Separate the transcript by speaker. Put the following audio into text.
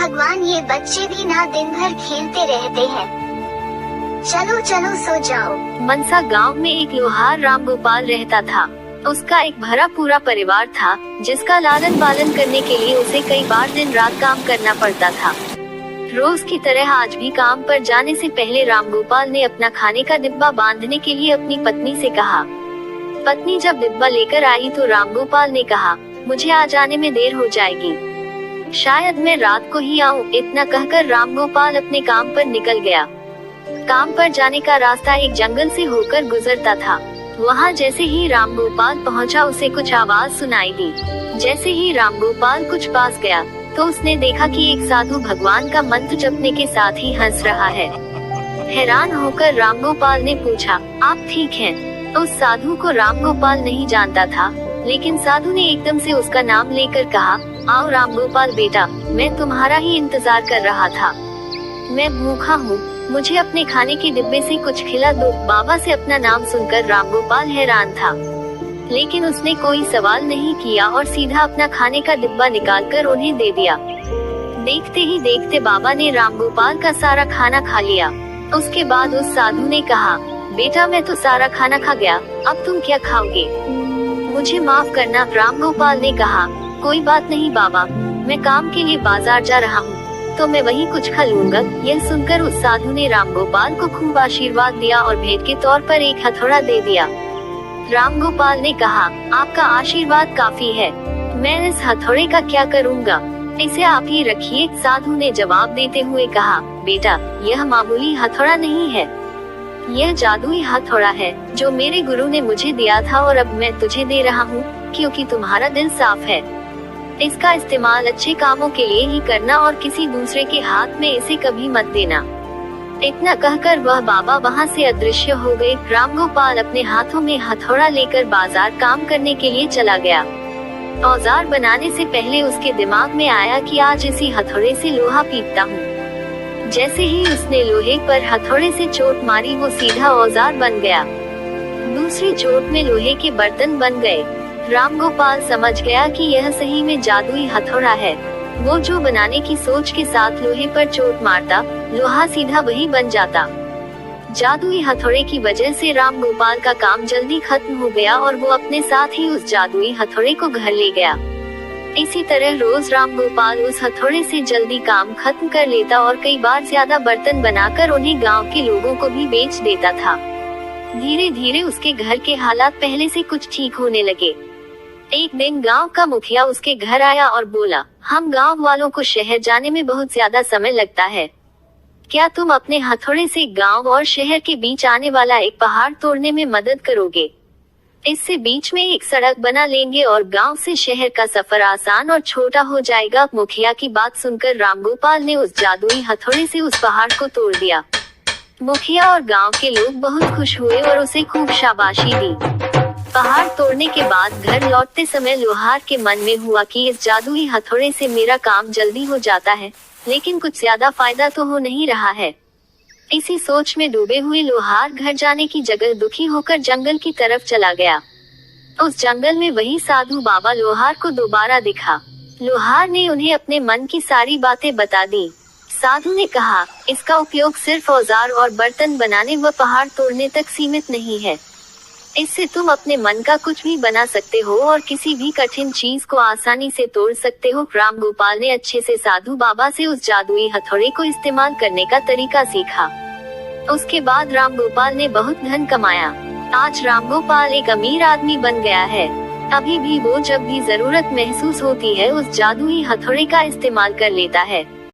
Speaker 1: भगवान, ये बच्चे भी ना दिन भर खेलते रहते हैं। चलो चलो सो जाओ।
Speaker 2: मनसा गांव में एक लोहार राम गोपाल रहता था। उसका एक भरा पूरा परिवार था, जिसका लालन पालन करने के लिए उसे कई बार दिन रात काम करना पड़ता था। रोज की तरह आज भी काम पर जाने से पहले राम गोपाल ने अपना खाने का डिब्बा बांधने के लिए अपनी पत्नी से कहा। पत्नी जब डिब्बा लेकर आई तो राम गोपाल ने कहा, मुझे आ जाने में देर हो जाएगी, शायद मैं रात को ही आऊं। इतना कहकर राम गोपाल अपने काम पर निकल गया। काम पर जाने का रास्ता एक जंगल से होकर गुजरता था। वहाँ जैसे ही राम गोपाल पहुँचा, उसे कुछ आवाज सुनाई दी। जैसे ही राम गोपाल कुछ पास गया तो उसने देखा कि एक साधु भगवान का मंत्र जपने के साथ ही हंस रहा है। हैरान होकर राम गोपाल ने पूछा, आप ठीक हैं? उस साधु को राम गोपाल नहीं जानता था, लेकिन साधु ने एकदम से उसका नाम लेकर कहा, आओ राम गोपाल बेटा, मैं तुम्हारा ही इंतजार कर रहा था। मैं भूखा हूँ, मुझे अपने खाने के डिब्बे से कुछ खिला दो। बाबा से अपना नाम सुनकर राम गोपाल हैरान था, लेकिन उसने कोई सवाल नहीं किया और सीधा अपना खाने का डिब्बा निकालकर उन्हें दे दिया। देखते ही देखते बाबा ने राम गोपाल का सारा खाना खा लिया। उसके बाद उस साधु ने कहा, बेटा मैं तो सारा खाना खा गया, अब तुम क्या खाओगे? मुझे माफ करना। राम गोपाल ने कहा, कोई बात नहीं बाबा, मैं काम के लिए बाजार जा रहा हूँ, तो मैं वही कुछ खा लूंगा। यह सुनकर उस साधु ने राम गोपाल को खूब आशीर्वाद दिया और भेंट के तौर पर एक हथौड़ा दे दिया। राम गोपाल ने कहा, आपका आशीर्वाद काफी है, मैं इस हथौड़े का क्या करूँगा? इसे आप ही रखिए। साधु ने जवाब देते हुए कहा, बेटा यह मामूली हथौड़ा नहीं है, यह जादुई हथौड़ा है जो मेरे गुरु ने मुझे दिया था और अब मैं तुझे दे रहा हूँ, क्योंकि तुम्हारा दिल साफ है। इसका इस्तेमाल अच्छे कामों के लिए ही करना और किसी दूसरे के हाथ में इसे कभी मत देना। इतना कहकर वह बाबा वहाँ से अदृश्य हो गए। राम गोपाल अपने हाथों में हथौड़ा लेकर बाजार काम करने के लिए चला गया। औजार बनाने से पहले उसके दिमाग में आया कि आज इसी हथौड़े से लोहा पीटता हूँ। जैसे ही उसने लोहे पर हथौड़े से चोट मारी, वो सीधा औजार बन गया। दूसरी चोट में लोहे के बर्तन बन गए। राम गोपाल समझ गया कि यह सही में जादुई हथौड़ा है। वो जो बनाने की सोच के साथ लोहे पर चोट मारता, लोहा सीधा वही बन जाता। जादुई हथौड़े की वजह से राम गोपाल का काम जल्दी खत्म हो गया और वो अपने साथ ही उस जादुई हथौड़े को घर ले गया। इसी तरह रोज राम गोपाल उस हथौड़े से जल्दी काम खत्म कर लेता और कई बार ज्यादा बर्तन बनाकर उन्हें गांव के लोगों को भी बेच देता था। धीरे धीरे उसके घर के हालात पहले से कुछ ठीक होने लगे। एक दिन गांव का मुखिया उसके घर आया और बोला, हम गांव वालों को शहर जाने में बहुत ज्यादा समय लगता है, क्या तुम अपने हथौड़े से गांव और शहर के बीच आने वाला एक पहाड़ तोड़ने में मदद करोगे? इससे बीच में एक सड़क बना लेंगे और गांव से शहर का सफर आसान और छोटा हो जाएगा। मुखिया की बात सुनकर राम गोपाल ने उस जादुई हथौड़े से उस पहाड़ को तोड़ दिया। मुखिया और गांव के लोग बहुत खुश हुए और उसे खूब शाबाशी दी। पहाड़ तोड़ने के बाद घर लौटते समय लोहार के मन में हुआ कि इस जादुई हथौड़े से मेरा काम जल्दी हो जाता है, लेकिन कुछ ज्यादा फायदा तो हो नहीं रहा है। इसी सोच में डूबे हुए लोहार घर जाने की जगह दुखी होकर जंगल की तरफ चला गया। उस जंगल में वही साधु बाबा लोहार को दोबारा दिखा। लोहार ने उन्हें अपने मन की सारी बातें बता दी। साधु ने कहा, इसका उपयोग सिर्फ औजार और बर्तन बनाने व पहाड़ तोड़ने तक सीमित नहीं है, इससे तुम अपने मन का कुछ भी बना सकते हो और किसी भी कठिन चीज को आसानी से तोड़ सकते हो। राम गोपाल ने अच्छे से साधु बाबा से उस जादुई हथौड़े को इस्तेमाल करने का तरीका सीखा। उसके बाद राम गोपाल ने बहुत धन कमाया। आज राम गोपाल एक अमीर आदमी बन गया है। अभी भी वो जब भी जरूरत महसूस होती है, उस जादुई हथौड़े का इस्तेमाल कर लेता है।